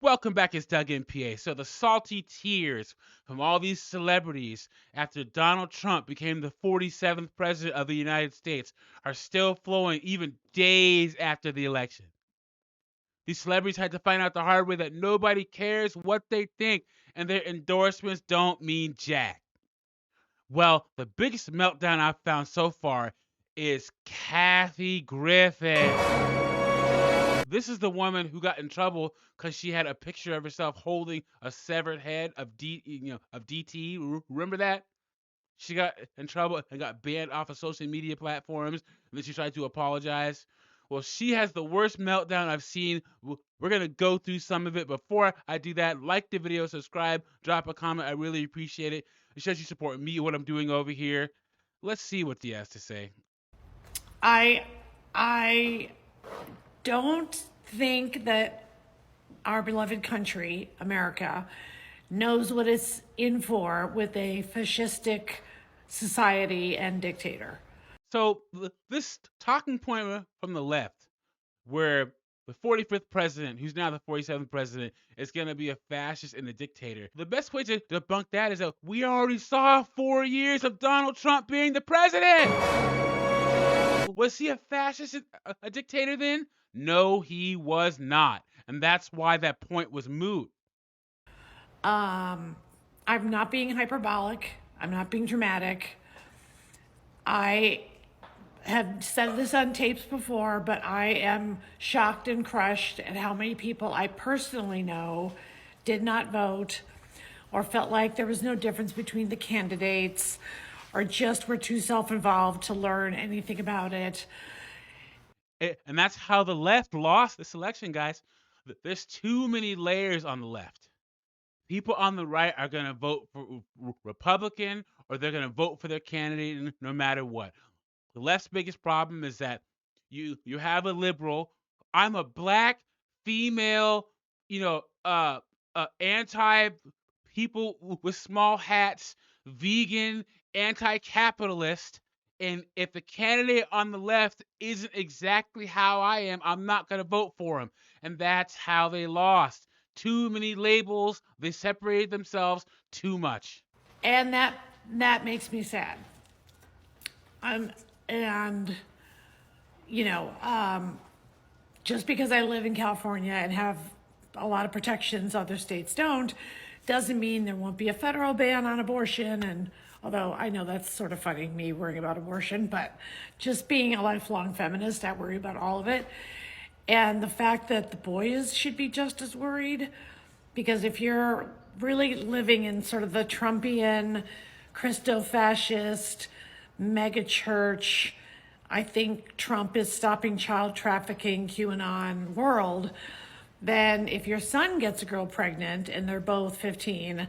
Welcome back, it's Doug MPA. So the salty tears from all these celebrities after Donald Trump became the 47th president of the United States are still flowing even days after the election. These celebrities had to find out the hard way that nobody cares what they think and their endorsements don't mean jack. Well, the biggest meltdown I've found so far is Kathy Griffin. This is the woman who got in trouble because she had a picture of herself holding a severed head of DT. Remember that? She got in trouble and got banned off of social media platforms, and then she tried to apologize. Well, she has the worst meltdown I've seen. We're gonna go through some of it. Before I do that, like the video, subscribe, drop a comment. I really appreciate it. It shows you support me, what I'm doing over here. Let's see what he has to say. I don't think that our beloved country, America, knows what it's in for with a fascistic society and dictator. So this talking point from the left, where the 45th president, who's now the 47th president, is going to be a fascist and a dictator. The best way to debunk that is that we already saw 4 years of Donald Trump being the president. Was he a fascist, a dictator then? No, he was not. And that's why that point was moot. I'm not being hyperbolic. I'm not being dramatic. I have said this on tapes before, but I am shocked and crushed at how many people I personally know did not vote or felt like there was no difference between the candidates or just were too self-involved to learn anything about it. And that's how the left lost this election, guys. There's too many layers on the left. People on the right are going to vote for Republican, or they're going to vote for their candidate no matter what. The left's biggest problem is that you have a liberal. I'm a black female, anti people with small hats, vegan, anti-capitalist. And if the candidate on the left isn't exactly how I am, I'm not going to vote for him. And that's how they lost. Too many labels. They separated themselves too much. And that makes me sad. Just because I live in California and have a lot of protections other states don't, doesn't mean there won't be a federal ban on abortion. And although I know that's sort of funny, me worrying about abortion, but just being a lifelong feminist, I worry about all of it. And the fact that the boys should be just as worried, because if you're really living in sort of the Trumpian, Christo-fascist, mega church, I think Trump is stopping child trafficking, QAnon world, then if your son gets a girl pregnant and they're both 15,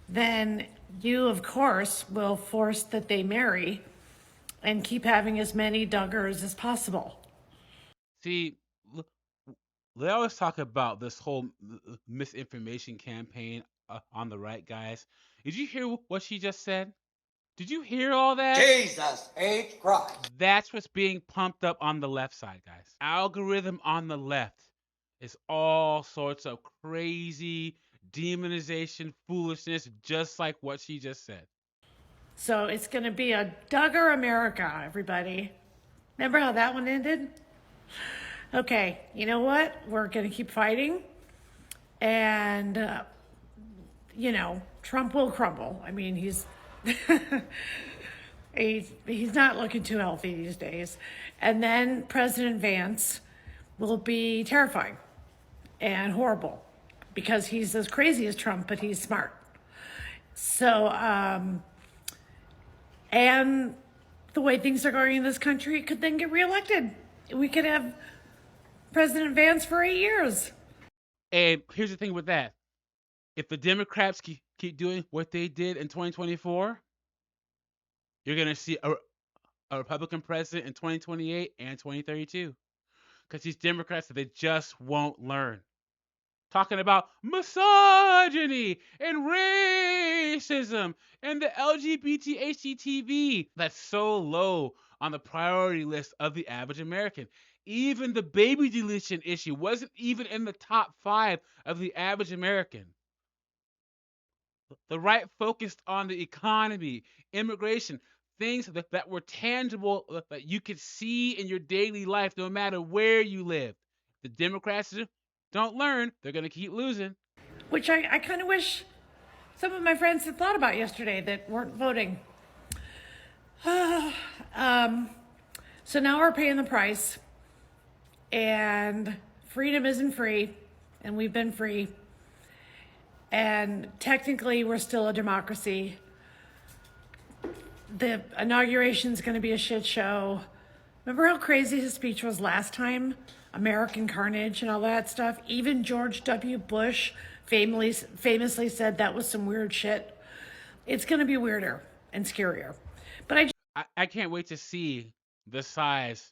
then you, of course, will force that they marry and keep having as many Duggars as possible. See, they always talk about this whole misinformation campaign on the right, guys. Did you hear what she just said? Did you hear all that? Jesus H. Christ. That's what's being pumped up on the left side, guys. Algorithm on the left is all sorts of crazy demonization foolishness, just like what she just said. So it's going to be a Duggar America, everybody. Remember how that one ended? Okay, you know what? We're going to keep fighting. And, Trump will crumble. I mean, he's not looking too healthy these days. And then President Vance will be terrifying and horrible because he's as crazy as Trump, but he's smart. So, and the way things are going in this country, could then get reelected. We could have President Vance for 8 years. And here's the thing with that. If the Democrats keep doing what they did in 2024, you're going to see a Republican president in 2028 and 2032. Because these Democrats, they just won't learn. Talking about misogyny and racism and the LGBT HGTV. That's so low on the priority list of the average American. Even the baby deletion issue wasn't even in the top 5 of the average American. The right focused on the economy, immigration, things that were tangible that you could see in your daily life no matter where you live. The Democrats don't learn, they're going to keep losing. Which I kind of wish some of my friends had thought about yesterday that weren't voting. So now we're paying the price, and freedom isn't free, and we've been free. And technically, we're still a democracy. The inauguration is going to be a shit show. Remember how crazy his speech was last time? American carnage and all that stuff. Even George W. Bush famously said that was some weird shit. It's going to be weirder and scarier. But I can't wait to see the size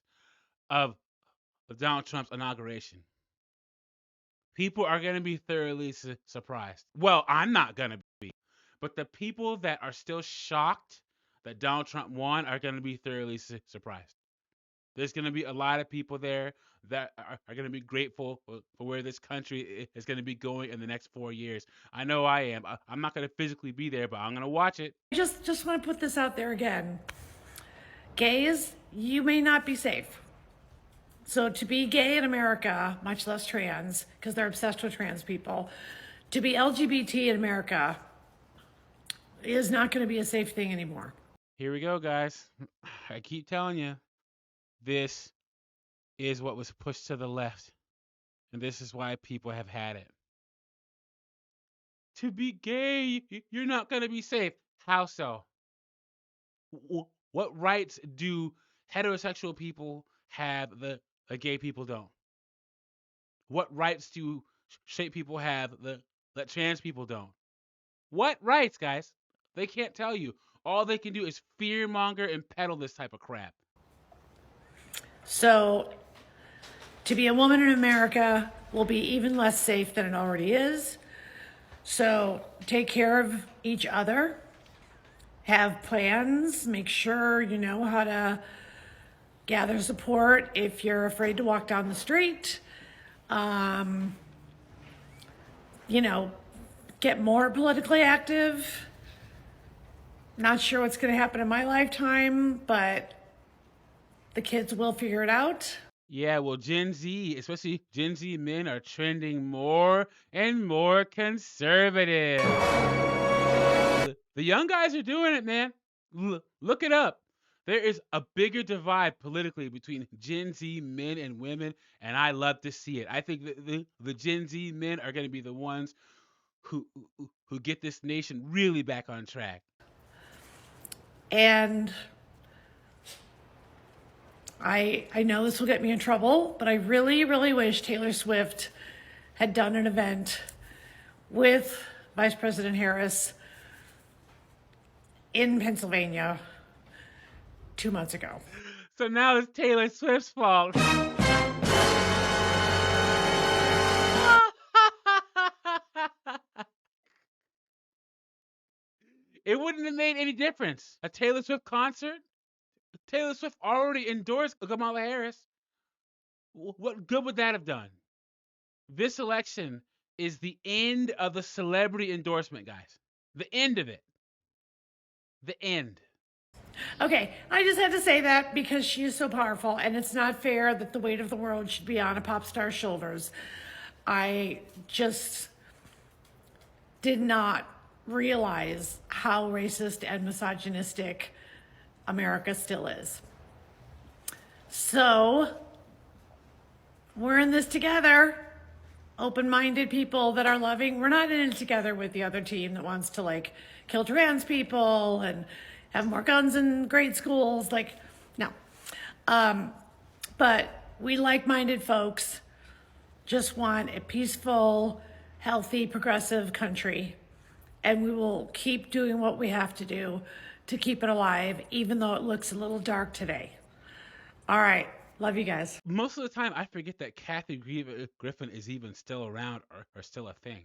of Donald Trump's inauguration. People are going to be thoroughly surprised. Well, I'm not going to be. But the people that are still shocked that Donald Trump won are going to be thoroughly surprised. There's going to be a lot of people there that are going to be grateful for where this country is going to be going in the next 4 years. I know I am. I'm not going to physically be there, but I'm going to watch it. I just want to put this out there again. Gays, you may not be safe. So to be gay in America, much less trans, because they're obsessed with trans people, to be LGBT in America is not going to be a safe thing anymore. Here we go, guys. I keep telling you, this is what was pushed to the left. And this is why people have had it. To be gay, you're not going to be safe. How so? What rights do heterosexual people have that gay people don't? What rights do straight people have that trans people don't? What rights, guys? They can't tell you. All they can do is fearmonger and peddle this type of crap. So to be a woman in America will be even less safe than it already is. So take care of each other. Have plans. Make sure you know how to gather support if you're afraid to walk down the street. Get more politically active. Not sure what's going to happen in my lifetime, but the kids will figure it out. Yeah, well, Gen Z, especially Gen Z men, are trending more and more conservative. The young guys are doing it, man. Look it up. There is a bigger divide politically between Gen Z men and women, and I love to see it. I think the Gen Z men are going to be the ones who get this nation really back on track. And I know this will get me in trouble, but I really, really wish Taylor Swift had done an event with Vice President Harris in Pennsylvania 2 months ago. So now it's Taylor Swift's fault. It wouldn't have made any difference. A Taylor Swift concert? Taylor Swift already endorsed Kamala Harris. What good would that have done? This election is the end of the celebrity endorsement, guys. The end of it. The end. Okay, I just had to say that because she is so powerful, and it's not fair that the weight of the world should be on a pop star's shoulders. I just did not realize how racist and misogynistic America still is. So, we're in this together. Open-minded people that are loving. We're not in it together with the other team that wants to kill trans people and have more guns in grade schools. No. But we like-minded folks just want a peaceful, healthy, progressive country. And we will keep doing what we have to do to keep it alive, even though it looks a little dark today. All right. Love you guys. Most of the time, I forget that Kathy Griffin is even still around or still a thing.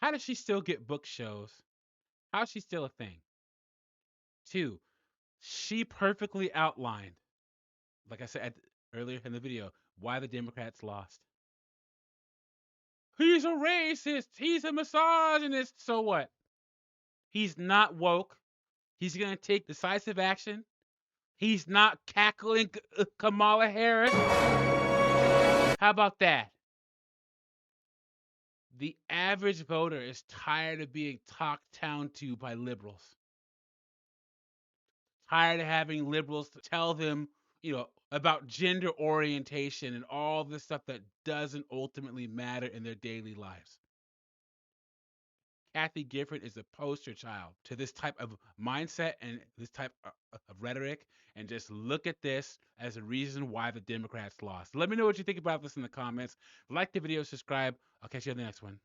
How does she still get book shows? How is she still a thing? 2, she perfectly outlined, like I said earlier in the video, why the Democrats lost. He's a racist. He's a misogynist. So what? He's not woke. He's going to take decisive action. He's not cackling Kamala Harris. How about that? The average voter is tired of being talked down to by liberals. Tired of having liberals tell them, about gender orientation and all this stuff that doesn't ultimately matter in their daily lives. Kathy Griffin is a poster child to this type of mindset and this type of rhetoric. And just look at this as a reason why the Democrats lost. Let me know what you think about this in the comments. Like the video, subscribe. I'll catch you on the next one.